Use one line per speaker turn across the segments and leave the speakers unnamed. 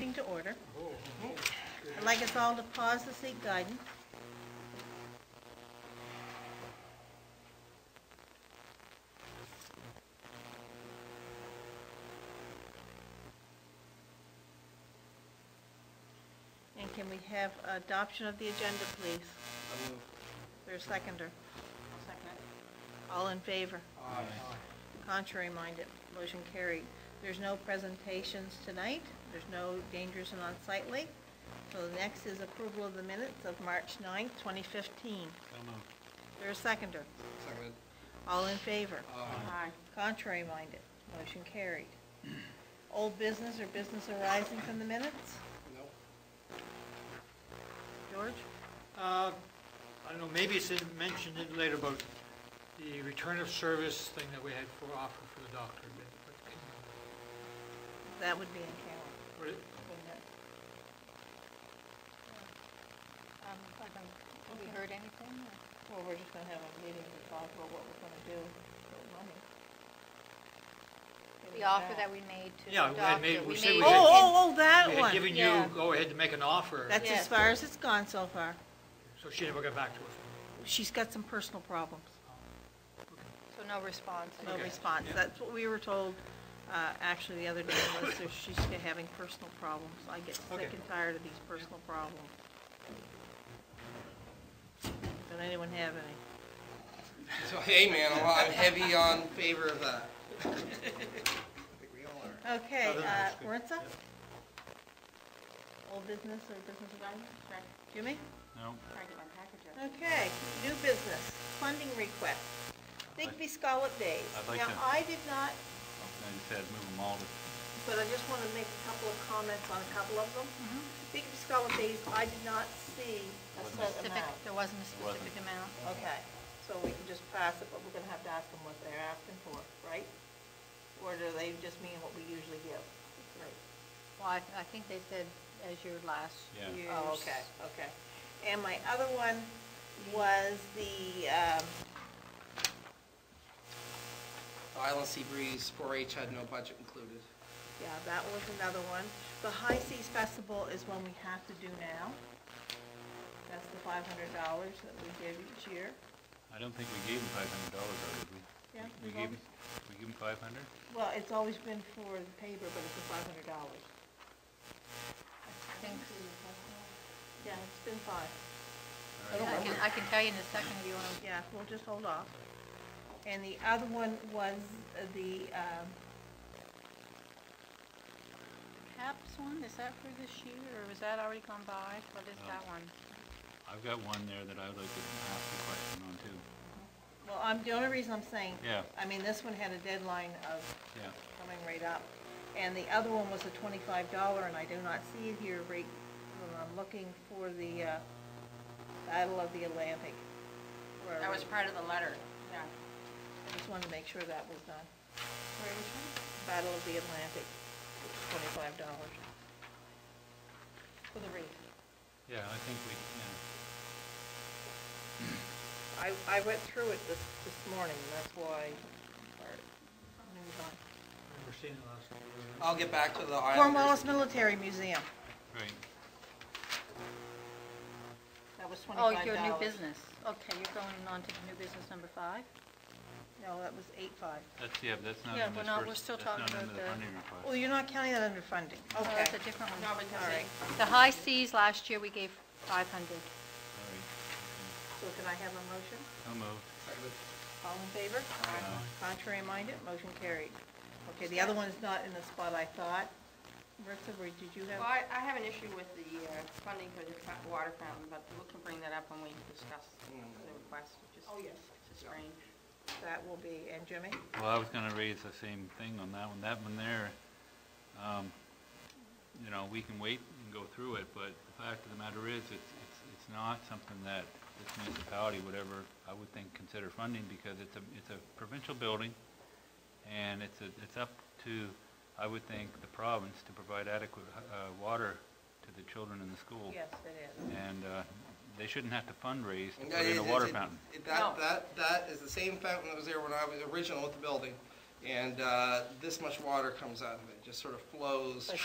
To order. I'd like us all to pause to seek guidance. And can we have adoption of the agenda, please? There's a seconder. Second. All in favor?
Aye.
Contrary minded, motion carried. There's no presentations tonight. There's no dangerous and unsightly. So the next is approval of the minutes of March 9th, 2015. There's a seconder.
Seconded.
All in favor?
Aye.
Contrary minded, motion carried. Old business or business arising from the minutes?
No.
George?
I don't know, maybe it's mentioned in later about the return of service thing that we had for offer for the doctor.
That would be in Callan.
Would it?
Have we heard anything?
Well, we're just going to have a meeting to talk about what we're going to do with money.
The offer that we made to
Yeah,
the
we had
doctor.
made- we said we
made
had-
Oh, that
We had
one.
given
Yeah.
you go ahead to make an offer,
That's
Yeah.
as far as it's gone so far.
so she never got back to us.
She's got some personal problems.
So no response.
No
Okay.
response.
Yeah.
That's what we were told, actually, the other day, was that she's having personal problems. I get sick
Okay.
and tired of these personal problems. Don't anyone have any?
So, hey, man, I'm heavy on favor of that. I think we all are.
Okay,
Other than that's good.
Maritza?
Yeah.
Old business or business development? Jimmy?
No.
Okay, new business, funding request. Digby Scholar Days.
I'd like
Now,
to-
I did not,
I just said move them all to,
but I just want to make a couple of comments on a couple of them. Digby Scholar Days, I did not see a set
Specific,
amount.
there wasn't a specific
Wasn't.
amount.
Okay, so we can just pass it, but we're gonna have to ask them what they're asking for, right? Or do they just mean what we usually give? Right.
Well, I think they said as your last
Yeah.
year's.
Oh, okay, okay. And my other one was the,
Island Sea Breeze 4-H had no budget included.
yeah, that was another one. The High Seas Festival is one we have to do now. That's the $500 that we give each year.
I don't think we gave them $500, did we?
Yeah,
We gave them, we give them 500?
Well, it's always been for the paper, but it's a $500.
I think,
Yeah, it's been $5.
All right.
I can tell you in a second if you want to.
Yeah, we'll just hold off. And the other one was the,
CAPS one, is that for this year, or was that already gone by? What is that one?
I've got one there that I would like to ask a question on too.
well, the only reason I'm saying,
Yeah,
I mean, this one had a deadline of
yeah.
coming right up. And the other one was a $25, and I do not see it here right when I'm looking for the Battle of the Atlantic.
That was part of the letter, yeah.
I just wanted to make sure that was done. Battle of the Atlantic, $25 for the wreath.
Yeah, I think we,
I went through it this morning, and that's why I moved on.
I remember seeing it last time.
I'll get back to the
Cornwallis
Islanders.
Military Museum,
right.
that was $25.
Oh, your new business. Okay, you're going on to the new business number 5?
No, that was 8.5.
That's, yeah, but that's not
Yeah,
in
we're
this
not-
first,
we're still
that's
talking
not
about
under the
the-
funding request.
Oh, you're not counting that under funding?
Oh,
Okay.
that's a different
No,
one.
because
All right.
The High Seas last year, we gave 500.
All right.
So can I have a motion?
I'll move.
Seconded.
All in favor? Contrary minded, motion carried. Okay, the other one is not in the spot I thought. Maritza, did you
Well,
have?
I have an issue with the funding for the water fountain, but we can bring that up when we discuss the request.
Oh, yes.
It's just strange.
That will be, and Jimmy?
Well, I was gonna raise the same thing on that one. That one there, you know, we can wait and go through it, but the fact of the matter is, it's not something that this municipality would ever, I would think, consider funding, because it's a provincial building, and it's up to, I would think, the province to provide adequate water to the children in the school.
Yes, it is.
And they shouldn't have to fundraise to
No,
put in a water fountain.
That is the same fountain that was there when I was original with the building. And this much water comes out of it, just sort of flows.
But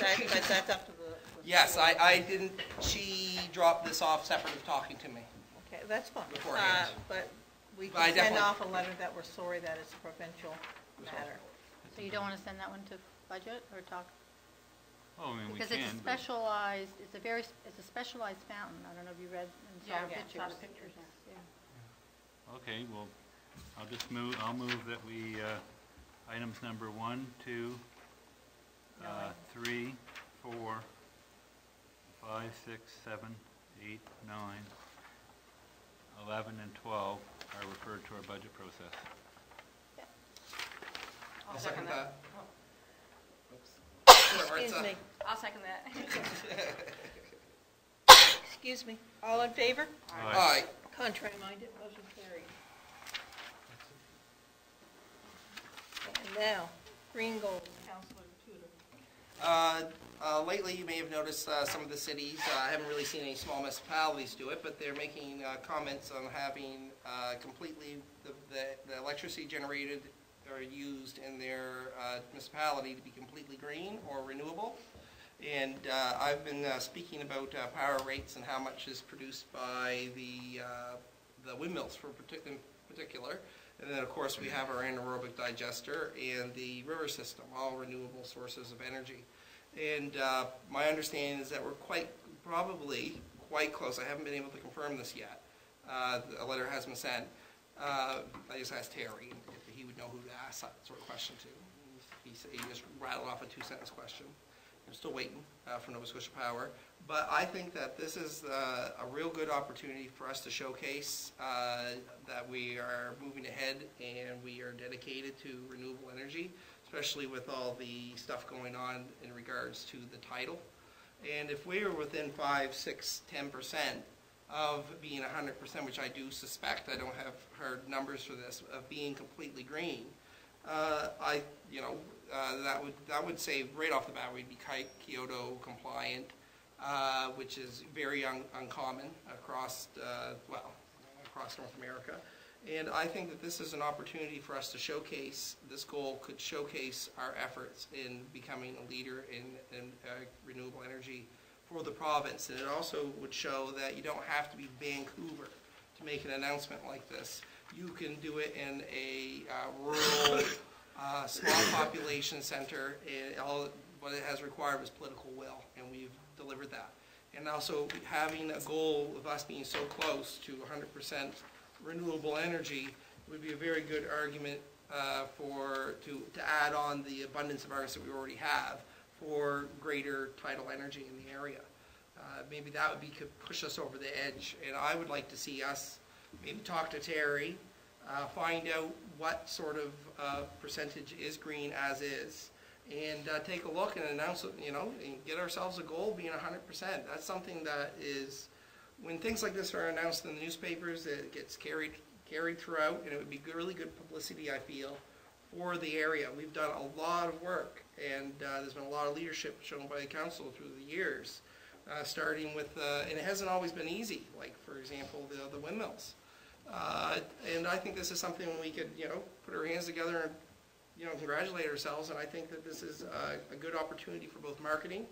that's up to the
Yes, I didn't, she dropped this off separate of talking to me.
Okay, that's fine.
Beforehand.
But we
But I
can send
definitely-
off a letter that we're sorry that it's a provincial matter.
So you don't want to send that one to budget or talk?
Oh, I mean, we
Because
can,
it's a
but
specialized, it's a specialized fountain. I don't know if you read and saw the
Yeah,
pictures.
saw the pictures,
Yeah.
okay, well, I'll move that we, items number 1, 2, 3, 4, 5, 6, 7, 8, 9, 11, and 12 are referred to our budget process.
I'll second that.
Excuse me,
I'll second that.
excuse me. All in favor?
Aye.
Contrary minded, motion carried. And now, Green Gold, Councilor Tudor.
Lately, you may have noticed some of the cities, I haven't really seen any small municipalities do it, but they're making comments on having completely the electricity generated or used in their municipality to be completely green or renewable. And I've been speaking about power rates and how much is produced by the windmills in particular. And then, of course, we have our anaerobic digester and the river system, all renewable sources of energy. And my understanding is that we're probably quite close. I haven't been able to confirm this yet. A letter has been sent. I just asked Terry if he would know who to ask that sort of question to. He said he just rattled off a 2-sentence question. I'm still waiting for Nova Scotia Power. But I think that this is a real good opportunity for us to showcase that we are moving ahead and we are dedicated to renewable energy, especially with all the stuff going on in regards to the tidal. And if we are within 5, 6, 10% of being 100%, which I do suspect, I don't have heard numbers for this, of being completely green, that would say right off the bat we'd be Kyoto compliant, which is very uncommon across North America. And I think that this is an opportunity for us to showcase, this goal could showcase our efforts in becoming a leader in renewable energy for the province. And it also would show that you don't have to be Vancouver to make an announcement like this. You can do it in a rural, small population center, and all what it has required was political will, and we've delivered that. And also having a goal of us being so close to 100% renewable energy would be a very good argument to add on the abundance of ours that we already have for greater tidal energy in the area. Maybe that could push us over the edge, and I would like to see us maybe talk to Terry, find out what sort of percentage is green as is, and take a look and announce it, and get ourselves a goal being 100%. That's something that is, when things like this are announced in the newspapers, it gets carried throughout, and it would be really good publicity, I feel, for the area. We've done a lot of work, and there's been a lot of leadership shown by the council through the years, starting with, and it hasn't always been easy, like, for example, the windmills. And I think this is something we could, put our hands together and, congratulate ourselves, and I think that this is a good opportunity for both marketing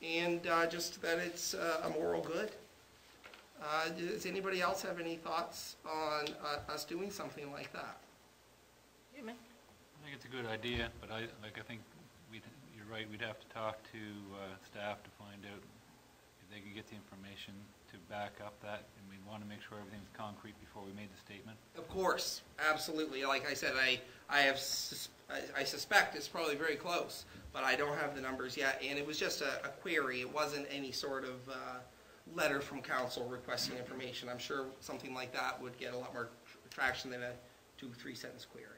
and just that it's a moral good. Does anybody else have any thoughts on us doing something like that?
You may.
I think it's a good idea, but I think you're right, we'd have to talk to staff to find out if they could get the information to back up that, and we want to make sure everything's concrete before we made the statement.
Of course, absolutely. Like I said, I suspect it's probably very close, but I don't have the numbers yet, and it was just a query. It wasn't any sort of letter from council requesting information. I'm sure something like that would get a lot more traction than a 2-3 sentence query.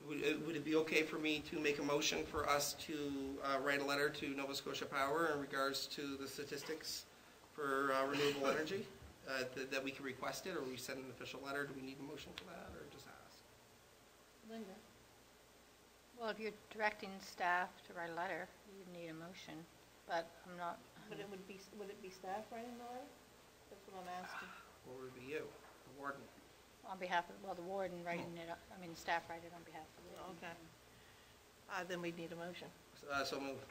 Would it be okay for me to make a motion for us to write a letter to Nova Scotia Power in regards to the statistics for renewable energy, that we can request it, or we send an official letter? Do we need a motion for that, or just ask?
Linda?
Well, if you're directing staff to write a letter, you would need a motion, but I'm not.
But would it be staff writing the letter? That's what I'm asking.
Or would it be you, the warden?
On behalf of, the warden writing it, staff write it on behalf of the warden.
Okay. Then we'd need a motion.
So moved.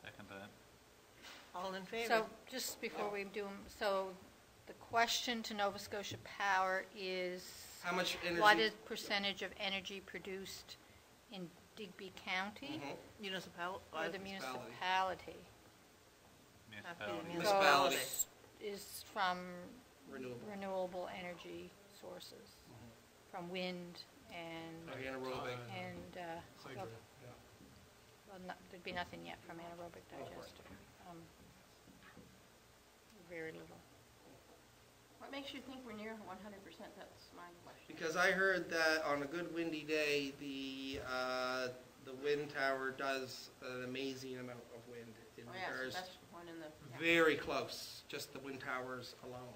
Second.
All in favor?
So, just before we do 'em, so the question to Nova Scotia Power is,
How much energy?
what is percentage of energy produced in Digby County
Municipal,
or the
Municipality.
municipality?
Municipality.
Municipality.
Is from
Renewable.
renewable energy sources, from wind and,
Anaerobic.
Hydro.
well, there'd be nothing yet from anaerobic digester. Very little.
What makes you think we're near 100%? That's my question.
Because I heard that on a good windy day, the wind tower does an amazing amount of wind in
Oh, yeah,
regards.
it's the best one in the, yeah.
Very close, just the wind towers alone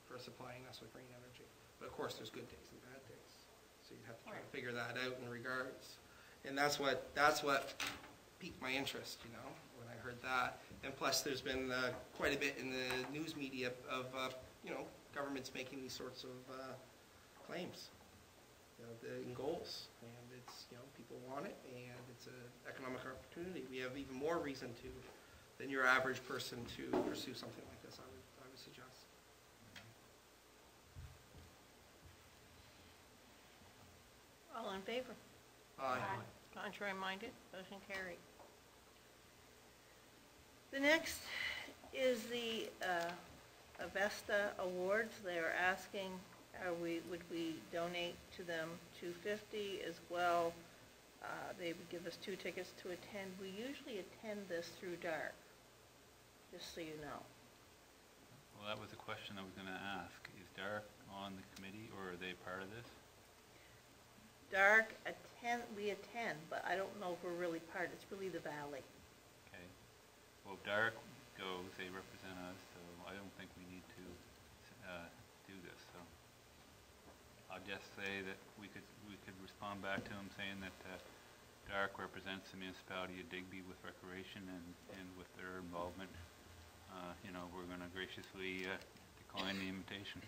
for supplying us with green energy. But of course, there's good days and bad days, so you'd have to try to figure that out in regards. And that's what piqued my interest, you know, when I heard that. And plus, there's been quite a bit in the news media of you know, governments making these sorts of claims, you know, in goals. And it's, you know, people want it, and it's an economic opportunity. We have even more reason to than your average person to pursue something like this, I would suggest.
All in favor?
Aye.
Contrary minded, motion carried. The next is the Avesta Awards. They're asking, would we donate to them $250 as well? They would give us 2 tickets to attend. We usually attend this through DARK, just so you know.
Well, that was a question I was going to ask. Is Derek on the committee, or are they part of this?
DARK we attend, but I don't know if we're really part. It's really the Valley.
Okay. Well, if Derek goes, they represent us, so I don't think we need to do this. So I'll just say that we could respond back to him saying that Derek represents the municipality of Digby with recreation and with their involvement. You know, we're going to graciously decline the invitation.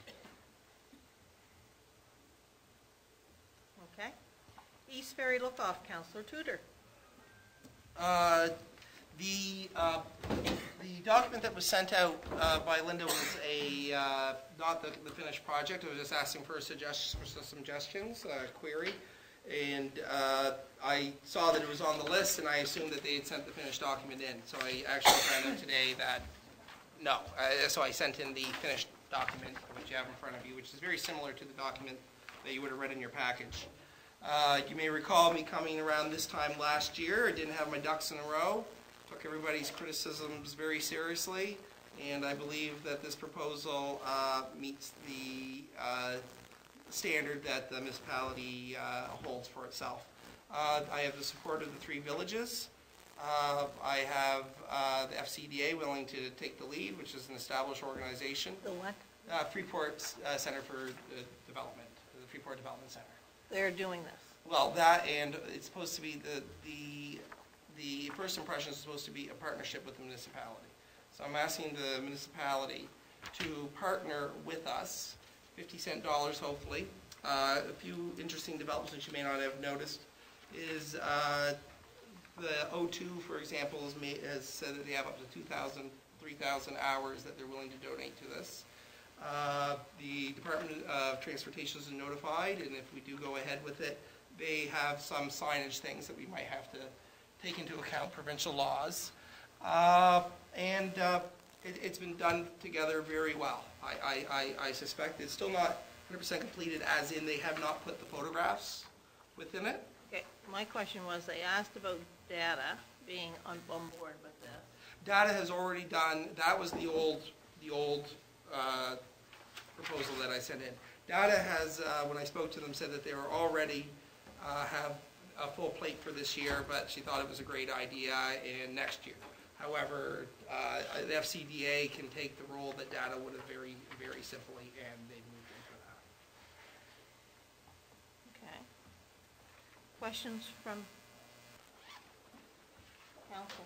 Okay. East Ferry Lookoff, Councillor Tudor.
The document that was sent out by Linda was not the finished project. It was just asking for suggestions, query. And I saw that it was on the list, and I assumed that they had sent the finished document in. So I actually found out today that no. So I sent in the finished document, which you have in front of you, which is very similar to the document that you would have read in your package. You may recall me coming around this time last year. I didn't have my ducks in a row. Took everybody's criticisms very seriously, and I believe that this proposal meets the standard that the municipality holds for itself. I have the support of the 3 villages. I have the FCDA willing to take the lead, which is an established organization.
The what?
Freeport Center for Development, the Freeport Development Center.
They're doing this.
Well, that, and it's supposed to be the first impression is supposed to be a partnership with the municipality. So I'm asking the municipality to partner with us, 50-cent dollars hopefully. A few interesting developments that you may not have noticed is the O2, for example, has said that they have up to 2,000, 3,000 hours that they're willing to donate to this. The Department of Transportation is notified, and if we do go ahead with it, they have some signage things that we might have to take into account, provincial laws. It's been done together very well. I suspect it's still not 100% completed, as in they have not put the photographs within it.
Okay, my question was, they asked about data being on board with this.
Data has already done, that was the old proposal that I sent in. Data has, when I spoke to them, said that they were already have a full plate for this year, but she thought it was a great idea in next year. However, the FCDA can take the role that Data would have very, very simply, and they've moved into that.
Okay. Questions from council?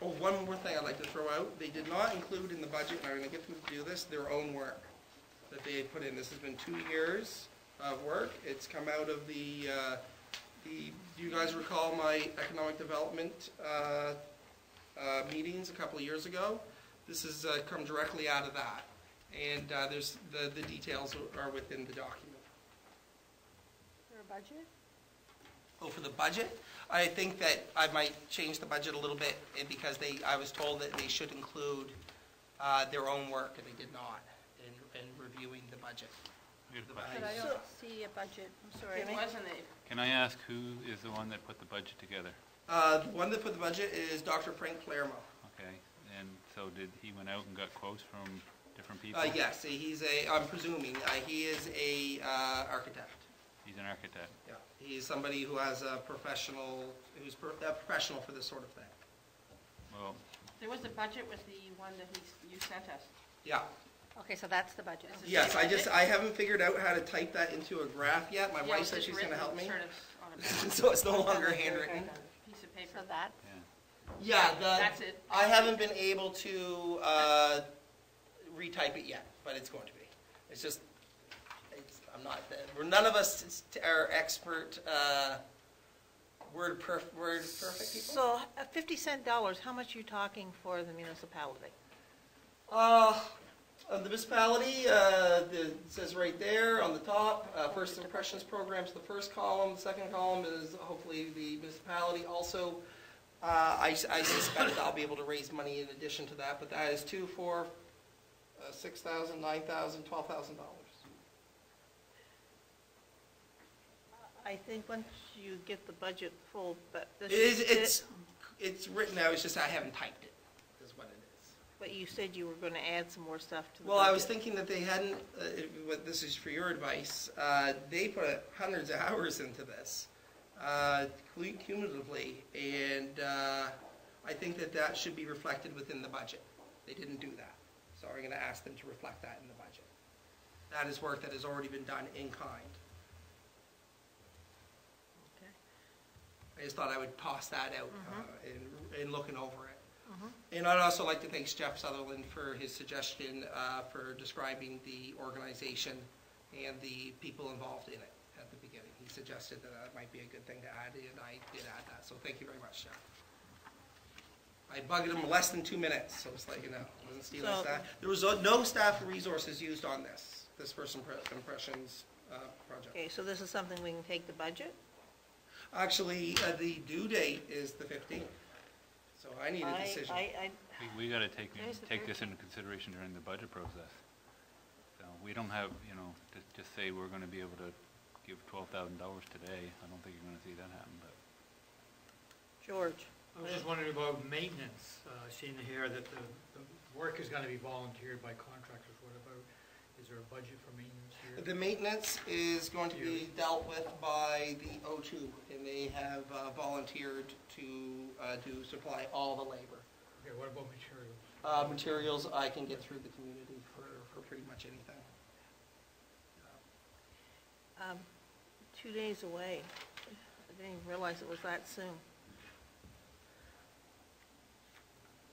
Oh, one more thing I'd like to throw out. They did not include in the budget, and I'm going to get them to do this, their own work that they put in. This has been 2 years of work. It's come out of the do you guys recall my economic development meetings a couple of years ago. This has come directly out of that. And there's the details are within the document.
For a budget?
Oh, for the budget? I think that I might change the budget a little bit because I was told that they should include their own work, and they did not in reviewing the budget.
But I don't see a budget, I'm sorry.
It wasn't a,
Can I ask who is the one that put the budget together?
The one that put the budget is Dr. Frank Palermo.
Okay, and so did he went out and got quotes from different people?
Yes, I'm presuming, he is a architect.
He's an architect.
Yeah, he's somebody who has a professional, who's a professional for this sort of thing.
Well,
there was the budget was the one that you sent us.
Yeah.
Okay, so that's the budget.
Is it-
Yes, I haven't figured out how to type that into a graph yet. My wife said she's going to help me.
Sort of on a
So it's no longer handwritten.
piece of paper.
So that's,
Yeah,
That's it.
I haven't been able to retype it yet, but it's going to be. It's just, I'm not, none of us are expert word perfect people.
So, $50 dollars, how much are you talking for the municipality?
The municipality, it says right there on the top, first impressions program's the first column. The second column is hopefully the municipality. Also, I suspect I'll be able to raise money in addition to that, but that is $2, $4, $6,000, $9,000, $12,000.
I think once you get the budget full, but this
It's written out, it's just I haven't typed it, is what it is.
But you said you were going to add some more stuff to the
Well,
budget.
I was thinking that they hadn't, this is for your advice, they put hundreds of hours into this, cumulatively, and I think that should be reflected within the budget. They didn't do that, so I'm going to ask them to reflect that in the budget. That is work that has already been done in kind.
Okay.
I just thought I would toss that out in looking over it. And I'd also like to thank Jeff Sutherland for his suggestion for describing the organization and the people involved in it at the beginning. He suggested that might be a good thing to add, and I did add that. So thank you very much, Jeff. I bugged him less than 2 minutes, so it's like, you know, I wasn't stealing staff. There was no staff resources used on this first impressions project.
Okay, so this is something we can take the budget?
Actually, the due date is the 15th, so I need a decision.
we got to take
Today's the
this into consideration during the budget process. So we don't have, to just say we're going to be able to give $12,000 today. I don't think you're going to see that happen, but.
George?
I was just wondering about maintenance. Seeing here that the work is going to be volunteered by contractors. What about, is there a budget for maintenance here?
The maintenance is going to be dealt with by the O2, and they have volunteered to supply all the labor.
Okay, what about materials?
Materials I can get through the community for pretty much anything.
2 days away. I didn't even realize it was that soon.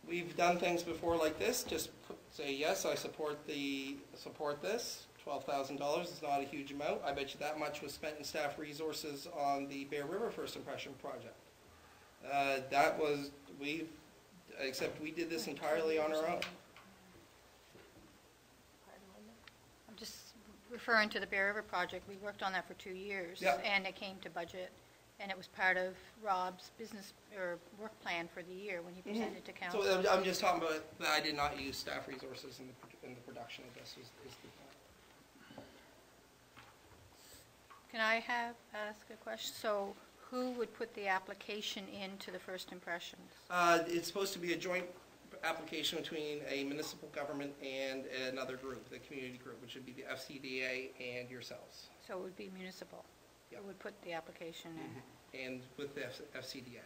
We've done things before like this. Just say yes, I support this. $12,000 is not a huge amount. I bet you that much was spent in staff resources on the Bear River First Impression project. Except we did this entirely on our own.
I'm just referring to the Bear River project. We worked on that for 2 years.
Yeah.
And it came to budget, and it was part of Rob's business or work plan for the year when he presented to council.
So I'm just talking about that I did not use staff resources in the production of this. Is the point.
Can I ask a question? So who would put the application into the first impressions?
It's supposed to be a joint application between a municipal government and another group, the community group, which would be the FCDA and yourselves.
So it would be municipal.
Yep.
Who would put the application in?
And with the FCDA.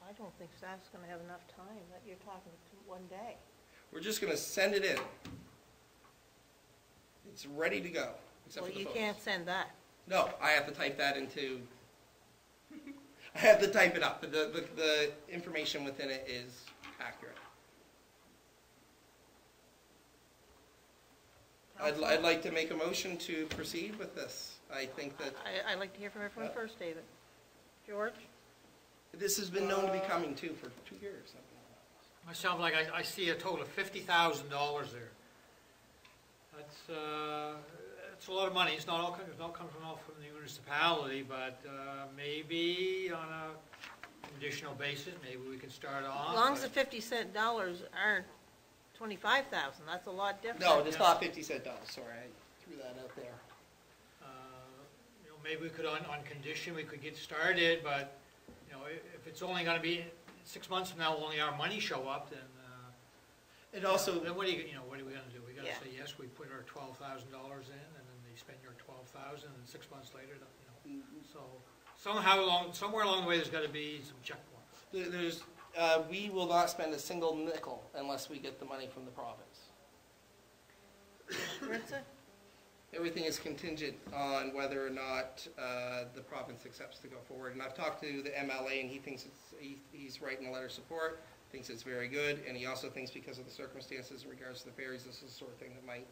I don't think staff's going to have enough time. That you're talking to 1 day.
We're just going to send it in. It's ready to go, except
Well,
for the
you
photos.
can't send that.
No, I have to type that into, I have to type it up. The information within it is accurate. I'd like to make a motion to proceed with this. I think that
I'd like to hear from everyone first, David. George?
this has been known to be coming too for 2 years.
I sound like I see a total of $50,000 there. That's a lot of money. It's not coming from the municipality, but maybe on a conditional basis, maybe we can start off.
As long as the 50-cent dollars aren't 25,000, that's a lot different.
No, it's not 50-cent dollars, sorry, I threw that out there.
You know, maybe we could, on condition, we could get started, but, you know, if it's only gonna be 6 months from now, only our money show up, then,
It also,
then what are we gonna do? We gotta
Yeah.
say, yes, we put our $12,000 in, and then they spend your 12,000, and 6 months later, you know. So, somewhere along the way, there's gotta be some checkpoints.
there's, we will not spend a single nickel unless we get the money from the province.
Maritza?
Everything is contingent on whether or not the province accepts to go forward. And I've talked to the MLA, and he thinks he's writing a letter of support, thinks it's very good, and he also thinks because of the circumstances in regards to the ferries, this is the sort of thing that might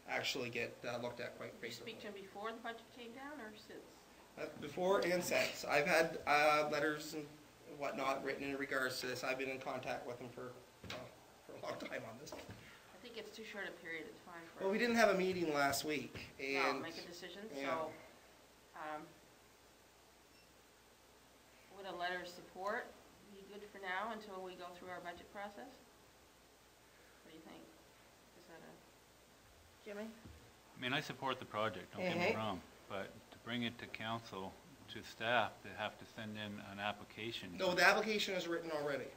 actually get looked at quite
Did you
favorably.
speak to him before the budget came down, or since?
Before and since. I've had letters and whatnot written in regards to this. I've been in contact with him for a long time on this.
I think it's too short a period of time for.
Well, we didn't have a meeting last week,
No,
and
make a decision,
yeah.
so, would a letter of support be good for now until we go through our budget process? What do you think? Is that a?
Jimmy?
I mean, I support the project, don't get me wrong, but to bring it to council, to staff, they have to send in an application.
no, the application is written already.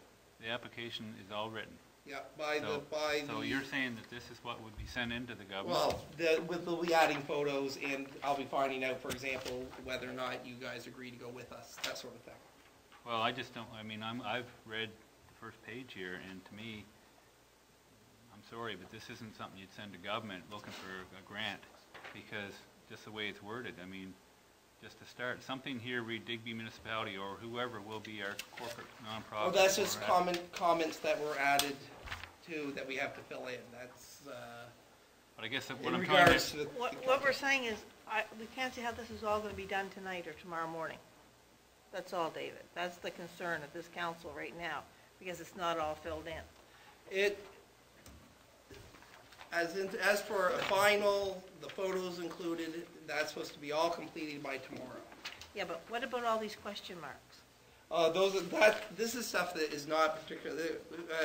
The application is all written.
Yeah, by the.
So you're saying that this is what would be sent into the government?
Well, we'll be adding photos, and I'll be finding out, for example, whether or not you guys agree to go with us, that sort of thing.
Well, I just don't, I mean, I've read the first page here, and to me, I'm sorry, but this isn't something you'd send to government looking for a grant, because just the way it's worded, I mean, just to start, something here, read Digby Municipality or whoever will be our corporate nonprofit.
Well, that's just comments that were added to, that we have to fill in, that's,
But I guess what
in
I'm trying
regards
to,
to the.
What we're saying is, we can't see how this is all gonna be done tonight or tomorrow morning. That's all, David. That's the concern of this council right now, because it's not all filled in.
As for a final, the photos included, that's supposed to be all completed by tomorrow.
Yeah, but what about all these question marks?
This is stuff that is not particularly,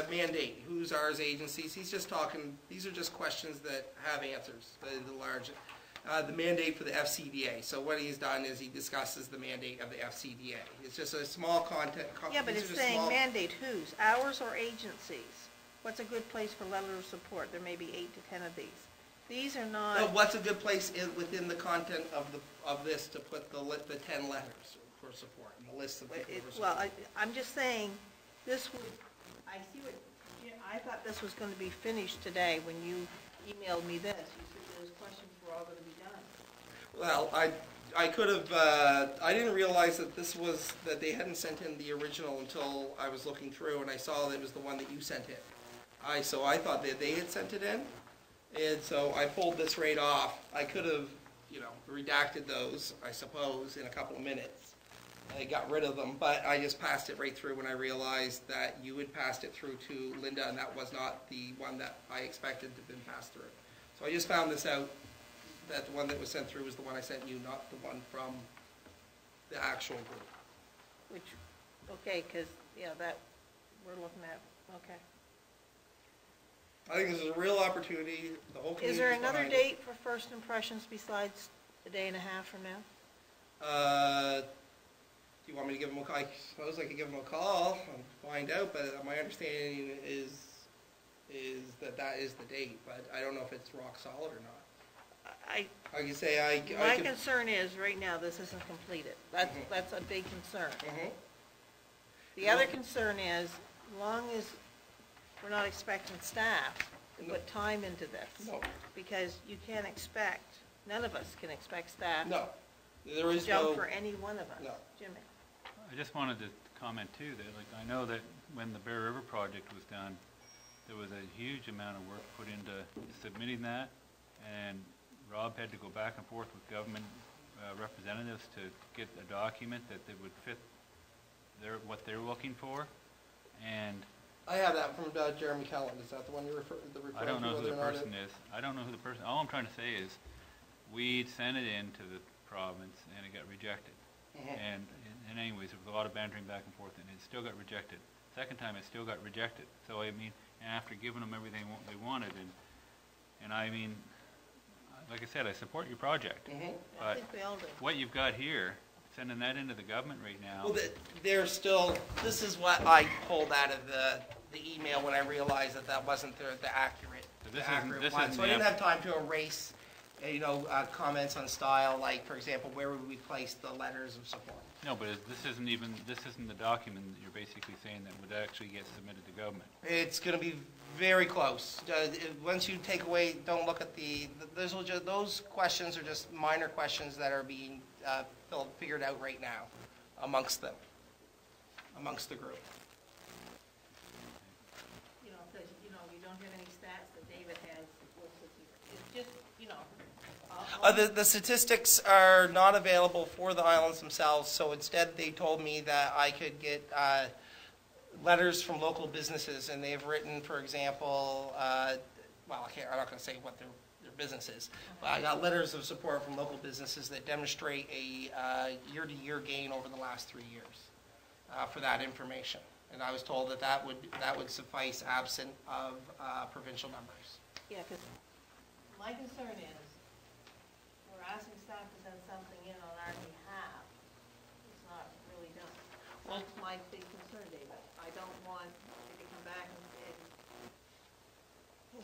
mandate, who's ours agencies, he's just talking, these are just questions that have answers, the large, the mandate for the FCDA. So what he's done is he discusses the mandate of the FCDA. It's just a small content.
Yeah, but it's saying mandate whose, ours or agencies? What's a good place for letter of support? There may be 8 to 10 of these. These are not.
No, what's a good place within the content of this to put the 10 letters for support and the list of people for support?
Well, I'm just saying, this would, I see what, I thought this was gonna be finished today when you emailed me this. You said those questions were all gonna be done.
Well, I could have, I didn't realize that that they hadn't sent in the original until I was looking through, and I saw that it was the one that you sent in. So I thought that they had sent it in, and so I pulled this right off. I could have, redacted those, I suppose, in a couple of minutes. I got rid of them, but I just passed it right through when I realized that you had passed it through to Linda, and that was not the one that I expected to have been passed through. So I just found this out, that the one that was sent through was the one I sent you, not the one from the actual group.
Which, okay, because, that, we're looking at, okay.
I think this is a real opportunity, the whole community
Is there another
behind it.
date for first impressions besides a day and a half from now?
Do you want me to give them a call? I suppose I could give them a call and find out, but my understanding is that is the date, but I don't know if it's rock solid or not. I can say
My concern is, right now, this isn't completed. That's a big concern.
Mhm.
The other concern is, long as we're not expecting staff to put time into this.
No.
Because you can't expect, none of us can expect staff
No, there
to
is
jump
no,
for any one of us.
No.
Jimmy?
I just wanted to comment too, that I know that when the Bear River project was done, there was a huge amount of work put into submitting that, and Rob had to go back and forth with government representatives to get a document that would fit what they're looking for. And
I have that from Jeremy Kelland. Is that the one you're referring to?
I don't know who the
whether or not
person is. I don't know who the person, all I'm trying to say is, we sent it in to the province and it got rejected. And anyways, there was a lot of bantering back and forth and it still got rejected. Second time, it still got rejected. So I mean, after giving them everything they wanted, and I mean, like I said, I support your project.
I
But
think we all do.
what you've got here, sending that into the government right now.
Well, they're still, this is what I pulled out of the email when I realized that wasn't the accurate,
So this
accurate
isn't
one. So I
the
didn't have time to erase, comments on style, like, for example, where would we place the letters of support?
No, but this isn't the document that you're basically saying that would actually get submitted to government.
It's going to be very close. Once you take away, don't look at those questions are just minor questions that are being figured out right now amongst the group.
Because, you don't have any stats that David has. It's just,
The statistics are not available for the islands themselves, so instead they told me that I could get letters from local businesses, and they've written, for example, I'm not going to say what their business is, but I got letters of support from local businesses that demonstrate a year-to-year gain over the last 3 years for that information. And I was told that would suffice absent of provincial numbers.
yeah, because my concern is, we're asking staff to send something in on our behalf. It's not really done. That's my big concern, David. I don't want you to come back and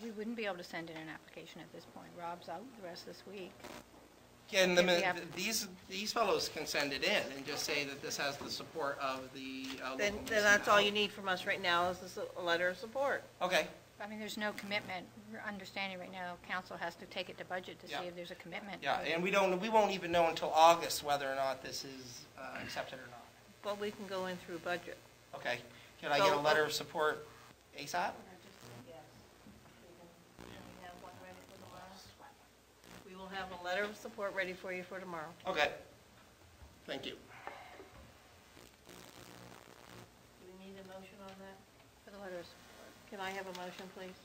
We wouldn't be able to send in an application at this point. Rob's out the rest of this week.
And
Yeah, we have-
these fellows can send it in and just say that this has the support of the local
then that's all you
municipality.
need from us right now is a letter of support.
Okay,
I mean, there's no commitment. We're understanding right now, council has to take it to budget to see
Yeah.
if there's a commitment.
yeah, and we won't even know until August whether or not this is accepted or not.
But we can go in through budget.
Okay, can I get a letter of support ASAP?
Yes. We have one ready for tomorrow. We will have a letter of support ready for you for tomorrow.
Okay, thank you.
Do we need a motion on that?
For the letters.
Can I have a motion, please?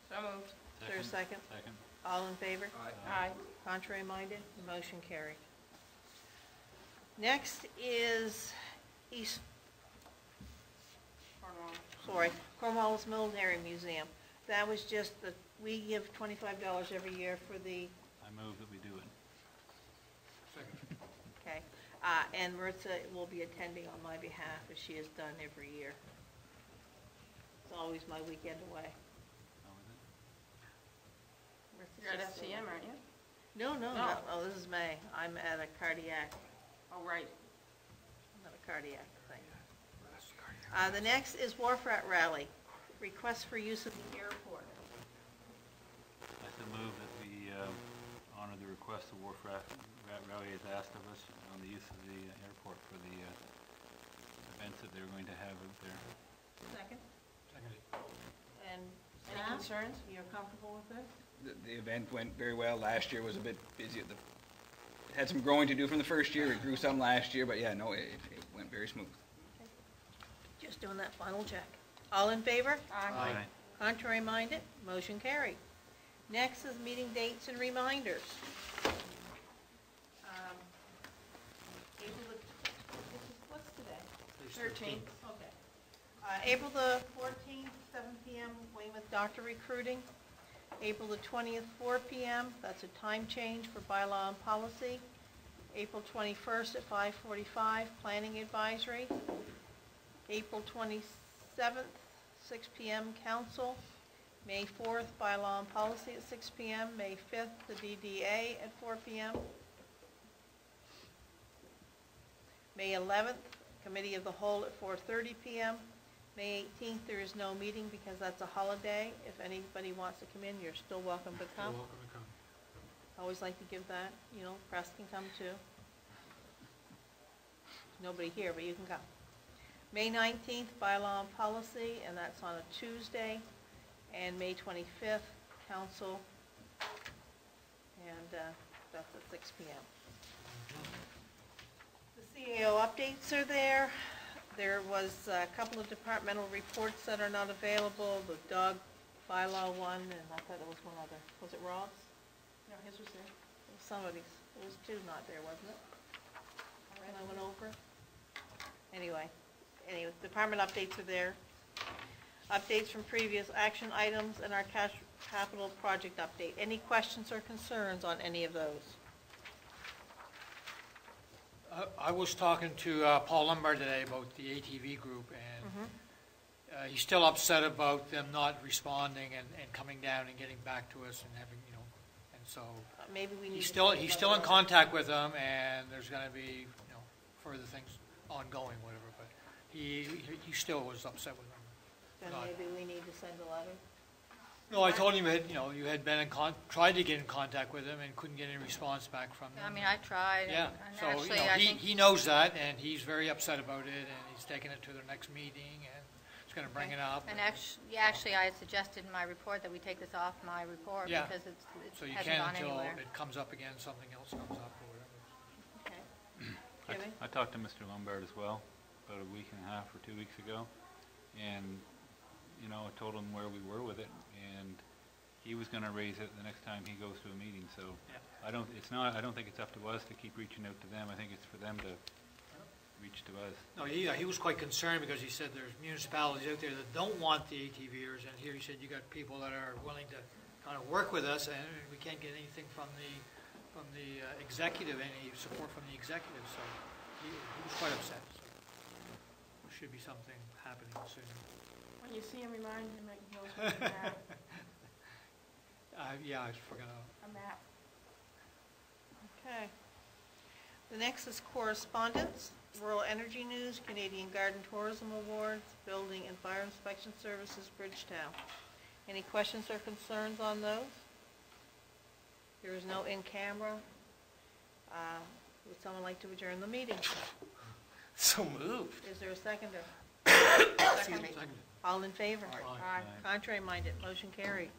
So moved.
Is there a second?
Second.
All in favor?
Aye.
Contrary minded? Motion carried. Next is Cornwallis Military Museum. That was just we give $25 every year for the,
I move that we do it.
Second.
okay. And Maritza will be attending on my behalf, as she has done every year. It's always my weekend away.
Oh, is it?
Maritza's
You're at
just so-
FCM, aren't you?
No, no,
No.
no. Oh, this is May. I'm at a cardiac,
Oh, right.
I'm at a cardiac thing. The next is Wharf Rat Rally. Request for use of the airport.
I still move that we honor the request the Wharf Rat Rally has asked of us on the use of the airport for the events that they're going to have out there.
Second.
Seconded.
And
Any
staff,
concerns?
you're comfortable with this?
The event went very well. Last year was a bit busy. It had some growing to do from the first year. It grew some last year, but yeah, no, it went very smooth.
Just doing that final check. All in favor?
Aye.
Contrary minded? Motion carried. Next is meeting dates and reminders. April what's today?
13th.
Okay. April the 14th, 7 p.m., Weymouth Doctor Recruiting. April the 20th, 4 p.m., that's a time change for bylaw and policy. April 21st at 5:45, Planning Advisory. April 27th, 6 p.m., Council. May 4th, Bylaw and Policy at 6 p.m. May 5th, the DDA at 4 p.m. May 11th, Committee of the Whole at 4:30 p.m. May 18th, there is no meeting because that's a holiday. If anybody wants to come in, you're still welcome to
You're
come.
welcome to come.
I always like to give that, press can come too. Nobody here, but you can come. May 19th, Bylaw and Policy, and that's on a Tuesday. And May 25th, Council, and that's at 6 p.m. The CAO updates are there. There was a couple of departmental reports that are not available, the dog bylaw one, and I thought there was one other. Was it Rob's?
No, his was there.
It was somebody's. It was two not there, wasn't it? When I went over? Anyway, department updates are there. Updates from previous action items and our capital project update. Any questions or concerns on any of those?
I was talking to Paul Lombard today about the ATV group, and he's still upset about them not responding and coming down and getting back to us and having, and so
Maybe we need
he's
to
still in contact with them, and there's going to be, further things ongoing, whatever, but he still was upset with them.
Then maybe we need to send a letter.
No, I told him you had been tried to get in contact with him and couldn't get any response back from them.
I mean, I tried,
Yeah,
and
so,
actually, I think,
he knows that, and he's very upset about it, and he's taking it to their next meeting, and he's gonna bring it up.
and actually, I had suggested in my report that we take this off my report,
Yeah.
because it
So you
hasn't
can
gone
until
anywhere.
it comes up again, something else comes up or whatever.
Okay.
I
Jimmy?
I talked to Mr. Lombard as well, about a week and a half or 2 weeks ago, and, I told him where we were with it, and he was gonna raise it the next time he goes to a meeting, so
Yeah.
I don't think it's up to us to keep reaching out to them. I think it's for them to reach to us.
No, he was quite concerned because he said there's municipalities out there that don't want the ATVers, and here he said you got people that are willing to kind of work with us, and we can't get anything from the executive, any support from the executive, so he was quite upset. So there should be something happening soon.
When you see him, remind him that he knows where he's at.
Yeah, I forgot.
A map.
Okay. The next is correspondence, Rural Energy News, Canadian Garden Tourism Awards, Building and Fire Inspection Services, Bridgetown. Any questions or concerns on those? There is no in-camera. Would someone like to adjourn the meeting?
So moved.
Is there a seconder?
Second.
Second.
All in favor?
Aye.
Aye.
Contrary minded, motion carried.